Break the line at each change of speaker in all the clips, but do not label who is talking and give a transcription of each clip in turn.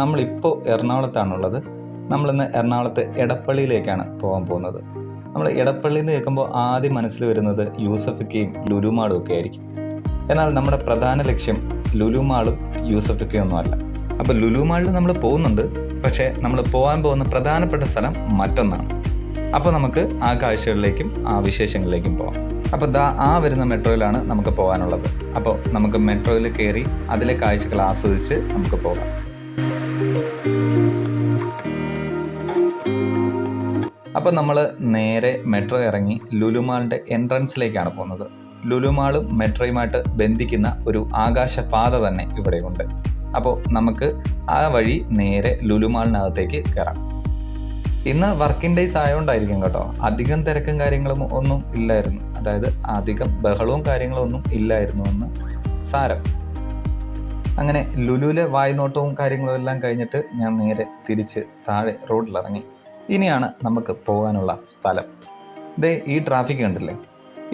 നമ്മളിപ്പോൾ എറണാകുളത്താണുള്ളത്. നമ്മളിന്ന് എറണാകുളത്ത് എടപ്പള്ളിയിലേക്കാണ് പോകാൻ പോകുന്നത്. നമ്മൾ എടപ്പള്ളി എന്ന് കേൾക്കുമ്പോൾ ആദ്യം മനസ്സിൽ വരുന്നത് യൂസഫിക്കയും ലുലു മാളും ഒക്കെ ആയിരിക്കും. എന്നാൽ നമ്മുടെ പ്രധാന ലക്ഷ്യം ലുലു മാളും യൂസഫിക്കയും ഒന്നും അല്ല. അപ്പോൾ ലുലു മാളിൽ നമ്മൾ പോകുന്നുണ്ട്, പക്ഷേ നമ്മൾ പോകാൻ പോകുന്ന പ്രധാനപ്പെട്ട സ്ഥലം മറ്റൊന്നാണ്. അപ്പോൾ നമുക്ക് ആ കാഴ്ചകളിലേക്കും ആ വിശേഷങ്ങളിലേക്കും പോകാം. അപ്പോൾ ആ വരുന്ന മെട്രോയിലാണ് നമുക്ക് പോകാനുള്ളത്. അപ്പോൾ നമുക്ക് മെട്രോയിൽ കയറി അതിലെ കാഴ്ചകൾ ആസ്വദിച്ച് നമുക്ക് പോകാം. അപ്പോൾ നമ്മൾ നേരെ മെട്രോ ഇറങ്ങി ലുലു മാളിൻ്റെ എൻട്രൻസിലേക്കാണ് പോകുന്നത്. ലുലു മാളും മെട്രോയുമായിട്ട് ബന്ധിക്കുന്ന ഒരു ആകാശപാത തന്നെ ഇവിടെയുണ്ട്. അപ്പോൾ നമുക്ക് ആ വഴി നേരെ ലുലു മാളിനകത്തേക്ക് കയറാം. ഇന്ന് വർക്കിംഗ് ഡേയ്സ് ആയതുകൊണ്ടായിരിക്കും കേട്ടോ, അധികം തിരക്കും കാര്യങ്ങളും ഒന്നും ഇല്ലായിരുന്നു. അതായത് അധികം ബഹളവും കാര്യങ്ങളും ഒന്നും ഇല്ലായിരുന്നു എന്ന് സാരം. അങ്ങനെ ലുലുവിലെ വായ്നോട്ടവും കാര്യങ്ങളും എല്ലാം കഴിഞ്ഞിട്ട് ഞാൻ നേരെ തിരിച്ച് താഴെ റോഡിലിറങ്ങി. ഇനിയാണ് നമുക്ക് പോകാനുള്ള സ്ഥലം. ദേ ഈ ട്രാഫിക് കണ്ടില്ലേ,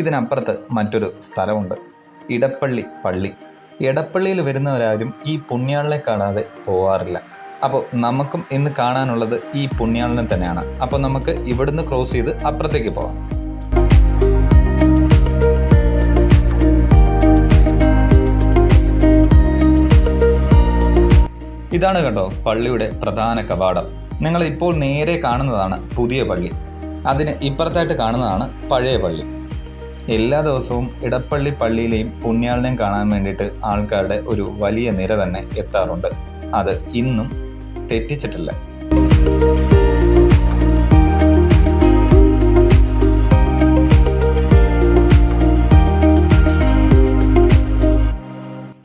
ഇതിനപ്പുറത്ത് മറ്റൊരു സ്ഥലമുണ്ട്, ഇടപ്പള്ളി പള്ളി. എടപ്പള്ളിയിൽ വരുന്നവരാരും ഈ പുണ്യാളിനെ കാണാതെ പോവാറില്ല. അപ്പോൾ നമുക്കും ഇന്ന് കാണാനുള്ളത് ഈ പുണ്യാളിനെ തന്നെയാണ്. അപ്പോൾ നമുക്ക് ഇവിടുന്ന് ക്രോസ് ചെയ്ത് അപ്പുറത്തേക്ക് പോകാം. ഇതാണ് കേട്ടോ പള്ളിയുടെ പ്രധാന കവാടം. നിങ്ങൾ ഇപ്പോൾ നേരെ കാണുന്നതാണ് പുതിയ പള്ളി, അതിന് ഇപ്പുറത്തായിട്ട് കാണുന്നതാണ് പഴയ പള്ളി. എല്ലാ ദിവസവും ഇടപ്പള്ളി പള്ളിയിലെയും പുണ്യാളിനെയും കാണാൻ വേണ്ടിയിട്ട് ആൾക്കാരുടെ ഒരു വലിയ നിര തന്നെ എത്താറുണ്ട്. അത് ഇന്നും തെറ്റിച്ചിട്ടില്ല.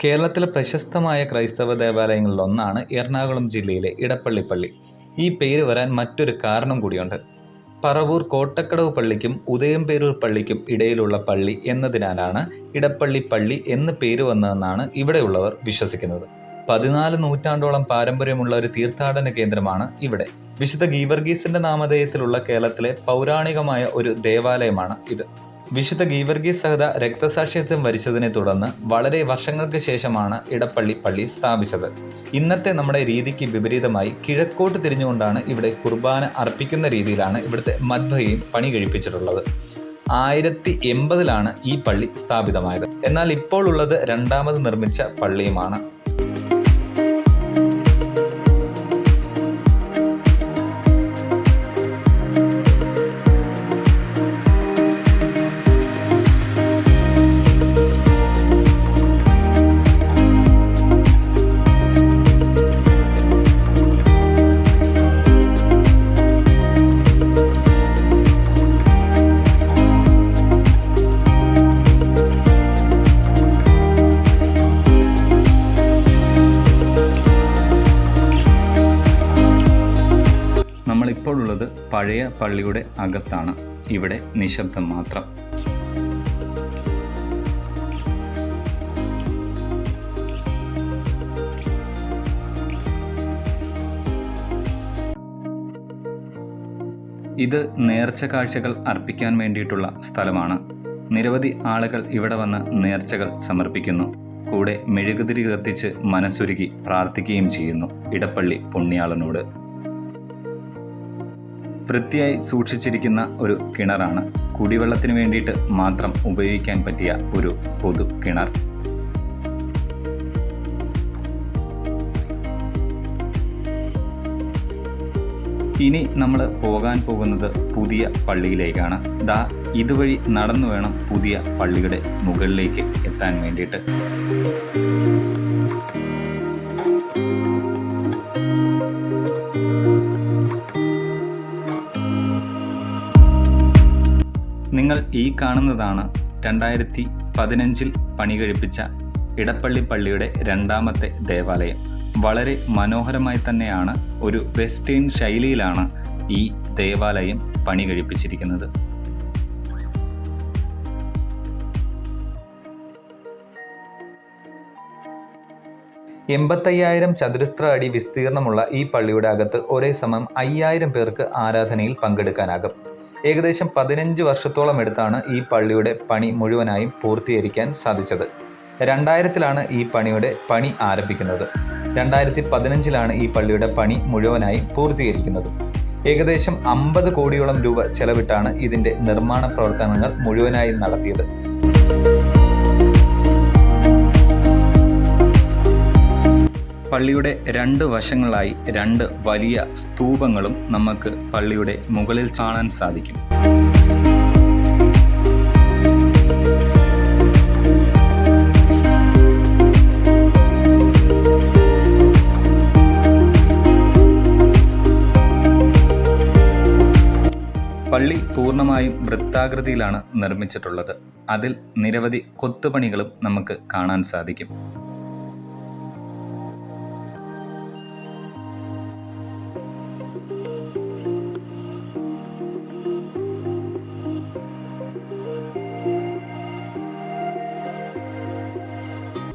കേരളത്തിലെ പ്രശസ്തമായ ക്രൈസ്തവ ദേവാലയങ്ങളിലൊന്നാണ് എറണാകുളം ജില്ലയിലെ ഇടപ്പള്ളി പള്ളി. ഈ പേര് വരാൻ മറ്റൊരു കാരണം കൂടിയുണ്ട്. പറവൂർ കോട്ടക്കടവ് പള്ളിക്കും ഉദയംപേരൂർ പള്ളിക്കും ഇടയിലുള്ള പള്ളി എന്നതിനാലാണ് ഇടപ്പള്ളി പള്ളി എന്ന് പേര് വന്നതെന്നാണ് ഇവിടെയുള്ളവർ വിശ്വസിക്കുന്നത്. 14 നൂറ്റാണ്ടോളം പാരമ്പര്യമുള്ള ഒരു തീർത്ഥാടന കേന്ദ്രമാണ് ഇവിടെ. വിശുദ്ധ ഗീവർഗീസിന്റെ നാമധേയത്തിലുള്ള കേരളത്തിലെ പൗരാണികമായ ഒരു ദേവാലയമാണ് ഇത്. വിശുദ്ധ ഗീവർഗീസ് സഹത രക്തസാക്ഷിത്വം വരിച്ചതിനെ തുടർന്ന് വളരെ വർഷങ്ങൾക്ക് ശേഷമാണ് ഇടപ്പള്ളി പള്ളി സ്ഥാപിച്ചത്. ഇന്നത്തെ നമ്മുടെ രീതിക്ക് വിപരീതമായി കിഴക്കോട്ട് തിരിഞ്ഞുകൊണ്ടാണ് ഇവിടെ കുർബാന അർപ്പിക്കുന്ന രീതിയിലാണ് ഇവിടുത്തെ മദ്ബഹയും പണി കഴിപ്പിച്ചിട്ടുള്ളത്. 1080 ഈ പള്ളി സ്ഥാപിതമായത്. എന്നാൽ ഇപ്പോൾ ഉള്ളത് രണ്ടാമത് നിർമ്മിച്ച പള്ളിയുമാണ്. നമ്മളിപ്പോൾ ഉള്ളത് പഴയ പള്ളിയുടെ അകത്താണ്. ഇവിടെ നിശബ്ദം മാത്രം. ഇത് നേർച്ച കാഴ്ചകൾ അർപ്പിക്കാൻ വേണ്ടിയിട്ടുള്ള സ്ഥലമാണ്. നിരവധി ആളുകൾ ഇവിടെ വന്ന് നേർച്ചകൾ സമർപ്പിക്കുന്നു. കൂടെ മെഴുകുതിരി കത്തിച്ച് മനസ്സുരുകി പ്രാർത്ഥിക്കുകയും ചെയ്യുന്നു ഇടപ്പള്ളി പുണ്യാളനോട്. വൃത്തിയായി സൂക്ഷിച്ചിരിക്കുന്ന ഒരു കിണറാണ്. കുടിവെള്ളത്തിന് വേണ്ടിയിട്ട് മാത്രം ഉപയോഗിക്കാൻ പറ്റിയ ഒരു പൊതു കിണർ. ഇനി നമ്മൾ പോകാൻ പോകുന്നത് പുതിയ പള്ളിയിലേക്കാണ്. ഇതുവഴി നടന്നു വേണം പുതിയ പള്ളിയുടെ മുകളിലേക്ക് എത്താൻ വേണ്ടിയിട്ട്. ഈ കാണുന്നതാണ് 2015 പണി കഴിപ്പിച്ച ഇടപ്പള്ളി പള്ളിയുടെ രണ്ടാമത്തെ ദേവാലയം. വളരെ മനോഹരമായി തന്നെയാണ് ഒരു വെസ്റ്റേൺ ശൈലിയിലാണ് ഈ ദേവാലയം പണി കഴിപ്പിച്ചിരിക്കുന്നത്. $85,000 ചതുരശ്ര അടി വിസ്തീർണമുള്ള ഈ പള്ളിയുടെ അകത്ത് ഒരേ സമയം 5,000 പേർക്ക് ആരാധനയിൽ പങ്കെടുക്കാനാകും. ഏകദേശം 15 വർഷത്തോളം എടുത്താണ് ഈ പള്ളിയുടെ പണി മുഴുവനായും പൂർത്തീകരിക്കാൻ സാധിച്ചത്. 2000-ലാണ് ഈ പണി ആരംഭിക്കുന്നത്. 2015-ലാണ് ഈ പള്ളിയുടെ പണി മുഴുവനായി പൂർത്തീകരിക്കുന്നത്. ഏകദേശം 50 കോടിയോളം രൂപ ചെലവിട്ടാണ് ഇതിൻ്റെ നിർമ്മാണ പ്രവർത്തനങ്ങൾ മുഴുവനായി നടത്തിയത്. പള്ളിയുടെ 2 വശങ്ങളായി 2 വലിയ സ്തൂപങ്ങളും നമുക്ക് പള്ളിയുടെ മുകളിൽ കാണാൻ സാധിക്കും. പള്ളി പൂർണ്ണമായും വൃത്താകൃതിയിലാണ് നിർമ്മിച്ചിട്ടുള്ളത്. അതിൽ നിരവധി കൊത്തുപണികളും നമുക്ക് കാണാൻ സാധിക്കും.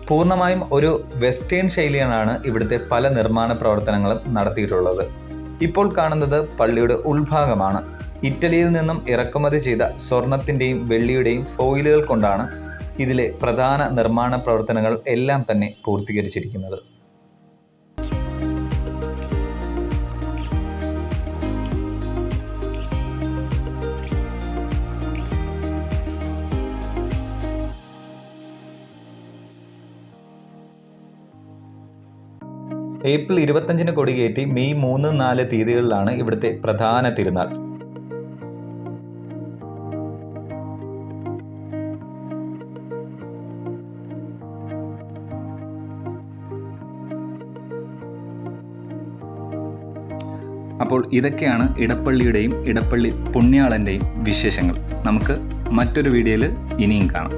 പൂർണ്ണമായും ഒരു വെസ്റ്റേൺ ശൈലിയാണ് ഇവിടുത്തെ പല നിർമ്മാണ പ്രവർത്തനങ്ങളും നടത്തിയിട്ടുള്ളത്. ഇപ്പോൾ കാണുന്നത് പള്ളിയുടെ ഉൾഭാഗമാണ്. ഇറ്റലിയിൽ നിന്നും ഇറക്കുമതി ചെയ്ത സ്വർണത്തിൻ്റെയും വെള്ളിയുടെയും ഫോയിലുകൾ കൊണ്ടാണ് ഇതിലെ പ്രധാന നിർമ്മാണ പ്രവർത്തനങ്ങൾ എല്ലാം തന്നെ പൂർത്തീകരിച്ചിരിക്കുന്നത്. ഏപ്രിൽ 25-ന് കൊടികയറ്റി മെയ് 3-4 തീയതികളിലാണ് ഇവിടുത്തെ പ്രധാന തിരുനാൾ. അപ്പോൾ ഇതൊക്കെയാണ് ഇടപ്പള്ളിയുടെയും ഇടപ്പള്ളി പുണ്യാളൻ്റെയും വിശേഷങ്ങൾ. നമുക്ക് മറ്റൊരു വീഡിയോയിൽ ഇനിയും കാണാം.